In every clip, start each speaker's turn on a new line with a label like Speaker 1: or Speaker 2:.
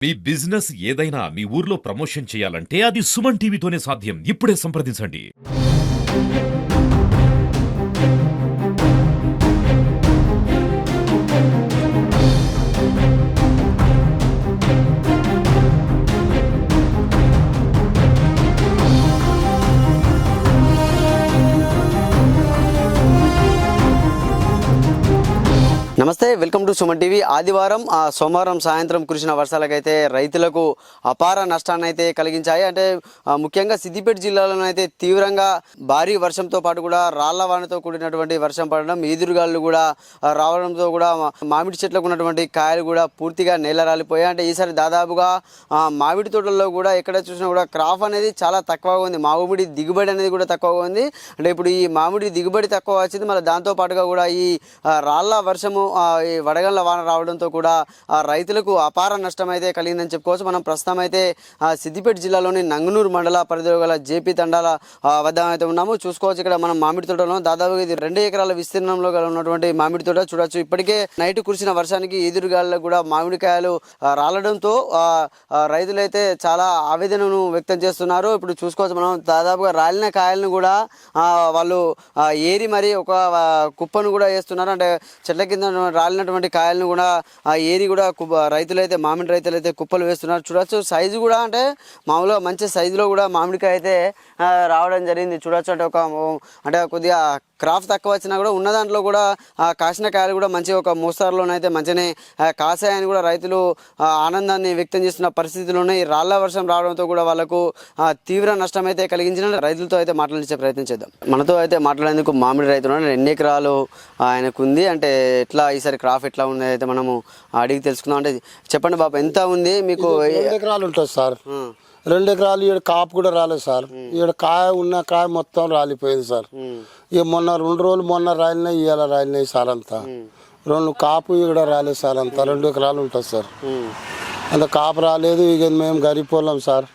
Speaker 1: మీ business ఏదైనా మీ ఊర్లో promotion చేయాలంటే అది సుమన్ టీవీతోనే సాధ్యం. ఇప్పుడే సంప్రదించండి.
Speaker 2: నమస్తే, వెల్కమ్ టు సుమన్ టీవీ. ఆదివారం సోమవారం సాయంత్రం కురిసిన వర్షాలకైతే రైతులకు అపార నష్టాన్ని అయితే కలిగించాయి. అంటే ముఖ్యంగా సిద్దిపేట జిల్లాలో అయితే తీవ్రంగా భారీ వర్షంతో పాటు కూడా రాళ్ల వానతో కూడినటువంటి వర్షం పడడం, ఈదురుగాళ్ళు కూడా రావడంతో కూడా మామిడి చెట్లకు ఉన్నటువంటి కాయలు కూడా పూర్తిగా నేల రాలిపోయాయి. అంటే ఈసారి దాదాపుగా మామిడి తోటల్లో కూడా ఎక్కడ చూసినా కూడా క్రాప్ అనేది చాలా తక్కువగా ఉంది. మామిడి దిగుబడి అనేది కూడా తక్కువగా ఉంది. అంటే ఇప్పుడు ఈ మామిడి దిగుబడి తక్కువ వచ్చింది, మళ్ళీ దాంతో పాటుగా కూడా ఈ రాళ్ల వర్షము ఈ వడగళ్ల వాన రావడంతో కూడా రైతులకు అపార నష్టం అయితే కలిగిందని చెప్పుకోవచ్చు. మనం ప్రస్తుతం అయితే సిద్దిపేట జిల్లాలోని నంగునూరు మండల పరిధిలో గల జేపీ తండాల వద్ద అయితే ఉన్నాము. చూసుకోవచ్చు, ఇక్కడ మనం మామిడి తోటలో దాదాపుగా ఇది 2 ఎకరాల విస్తీర్ణంలో గల ఉన్నటువంటి మామిడి తోట చూడొచ్చు. ఇప్పటికే నైట్ కురిసిన వర్షానికి ఈదురుగాళ్ళకు కూడా మామిడికాయలు రాలడంతో రైతులైతే చాలా ఆవేదనను వ్యక్తం చేస్తున్నారు. ఇప్పుడు చూసుకోవచ్చు, మనం దాదాపుగా రాలిన కాయలను కూడా వాళ్ళు ఏరి మరి ఒక కుప్పను కూడా వేస్తున్నారు. అంటే చెట్ల కింద రాలినటువంటి కాయలను కూడా ఏరి కూడా రైతులైతే మామిడి రైతులైతే కుప్పలు వేస్తున్నారు. చూడొచ్చు, సైజు కూడా అంటే మామూలుగా మంచి సైజులో కూడా మామిడికాయ అయితే రావడం జరిగింది. చూడొచ్చు, అంటే కొద్దిగా క్రాఫ్ తక్కువ వచ్చినా కూడా ఉన్న దాంట్లో కూడా కాసిన కాయలు కూడా మంచి ఒక మోస్తారులోనైతే మంచిగానే కాసాయని కూడా రైతులు ఆనందాన్ని వ్యక్తం చేస్తున్న పరిస్థితుల్లోనే ఈ రాళ్ల వర్షం రావడంతో కూడా వాళ్ళకు తీవ్ర నష్టం అయితే కలిగించిన రైతులతో అయితే మాట్లాడించే ప్రయత్నం చేద్దాం. మనతో అయితే మాట్లాడేందుకు మామిడి రైతులు 2 ఎకరాలు ఆయనకు ఉంది. అంటే ఎట్లా ఈసారి క్రాఫ్ ఎట్లా ఉంది అయితే మనము అడిగి తెలుసుకుందాం. అంటే చెప్పండి బాబు, ఎంత ఉంది మీకు?
Speaker 3: 2 ఎకరాలు ఉంటుంది సార్. 2 ఎకరాలు ఈడ కాపు కూడా రాలేదు సార్. ఈడ కాయ ఉన్న కాయ మొత్తం రాలిపోయింది సార్. ఇక మొన్న 2 రోజులు మొన్న రాలినాయి, ఇవాళ రాలినాయి సార్. అంతా 2 కాపు ఇక్కడ రాలేదు సార్. అంతా 2 ఎకరాలు ఉంటుంది సార్. అంత కాపు రాలేదు. ఇక మేము గరిపోలేం సార్,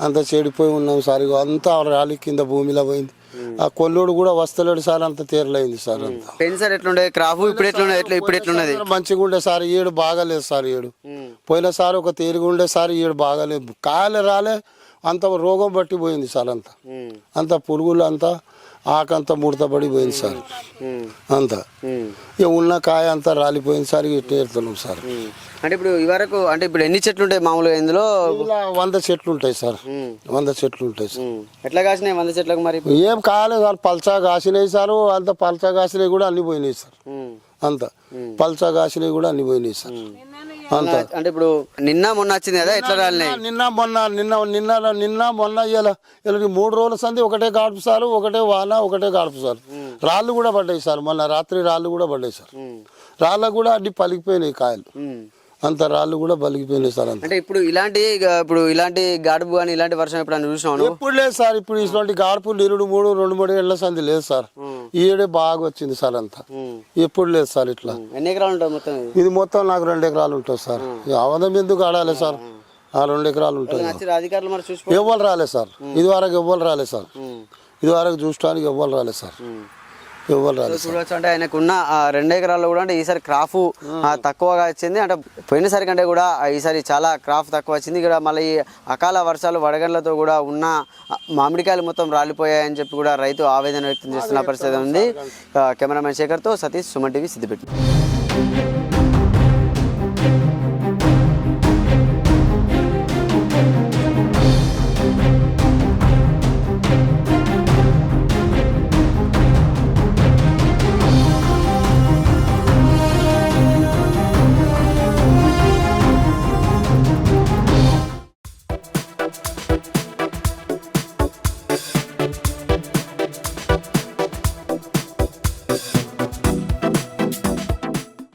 Speaker 3: అంత చెడిపోయి ఉన్నాం సార్. ఇక అంతా రాలి కింద భూమిలో పోయింది. ఆ కొల్లుడు కూడా వస్తలేడు సార్, అంత తీరలైంది సార్. అంతా
Speaker 2: సార్ ఎట్లుండే క్రాఫ్ ఇప్పుడు ఎట్లున్నది?
Speaker 3: మంచిగా ఉండే సార్. ఏడు బాగాలేదు సార్. ఏడు పోయిన సార్ ఒక తీరుగా ఉండే సార్. ఏడు బాగాలేదు, కాయలు రాలే, అంత రోగం బట్టి పోయింది సార్. అంత పురుగులు అంతా ఆకంతా ముడత పడిపోయింది సార్. అంతా ఇక ఉన్న కాయ అంతా రాలిపోయింది సార్. ఇక తీరుతున్నాం సార్.
Speaker 2: అంటే ఇప్పుడు ఈ వరకు అంటే ఇప్పుడు ఎన్ని చెట్లు ఉంటాయి మామూలుగా ఇందులో?
Speaker 3: 100 చెట్లు ఉంటాయి సార్. 100 చెట్లు ఉంటాయి సార్.
Speaker 2: ఎట్లా కాసినాయి 100 చెట్లకు? మరి
Speaker 3: ఏం కాలేదు సార్, పల్చా కాసినాయి సార్. అంత పల్చా కాసినవి కూడా అన్ని పోయినాయి సార్. అంత పల్చా కాసినవి కూడా అన్ని పోయినాయి సార్.
Speaker 2: అంటే ఇప్పుడు నిన్న మొన్న వచ్చింది కదా, ఎట్లా రాలినాయి?
Speaker 3: నిన్న మొన్న ఇలా 3 రోజుల సంది ఒకటే గాడుపు సార్, ఒకటే వాన, ఒకటే గాడుపు సార్. రాళ్ళు కూడా పడ్డాయి సార్. మొన్న రాత్రి రాళ్ళు కూడా పడ్డాయి సార్. రాళ్ళకు కూడా అన్ని పలికిపోయినాయి కాయలు. అంత రాళ్ళు కూడా పలికిపోయినాయి సార్.
Speaker 2: అంటే ఇప్పుడు ఇలాంటి గాడుపు కానీ ఇలాంటి వర్షం ఎప్పుడు చూసినాను?
Speaker 3: ఎప్పుడు లేదు సార్. ఇప్పుడు ఇటువంటి గాడుపు 2-3 ఏళ్ల సంది లేదు సార్. ఈ ఏడే బాగా వచ్చింది సార్. అంతా ఎప్పుడు లేదు సార్ ఇట్లా.
Speaker 2: ఎన్ని ఎకరాలు ఉంటాయి మొత్తం?
Speaker 3: ఇది మొత్తం నాకు 2 ఎకరాలు ఉంటుంది సార్. అవధం ఎందుకు ఆడాలి సార్? 2 ఎకరాలు ఉంటుంది.
Speaker 2: అధికారులు మరి
Speaker 3: ఎవ్వరు రాలేదు సార్. ఇది వరకు ఎవ్వరు రాలేదు సార్. ఇది వరకు చూడటానికి ఎవ్వరు రాలేదు సార్.
Speaker 2: చూడవచ్చు. అంటే ఆయనకున్న 2 ఎకరాల్లో కూడా అంటే ఈసారి క్రాఫ్ తక్కువగా వచ్చింది. అంటే పోయినసారి కంటే కూడా ఈసారి చాలా క్రాఫ్ తక్కువ వచ్చింది. ఇక్కడ మళ్ళీ అకాల వర్షాలు వడగళ్లతో కూడా ఉన్న మామిడికాయలు మొత్తం రాలిపోయాయని చెప్పి కూడా రైతు ఆవేదన వ్యక్తం చేస్తున్న పరిస్థితి ఉంది. కెమెరామెన్ శేఖర్తో సతీష్, సుమన్ టీవీ, సిద్దిపేట.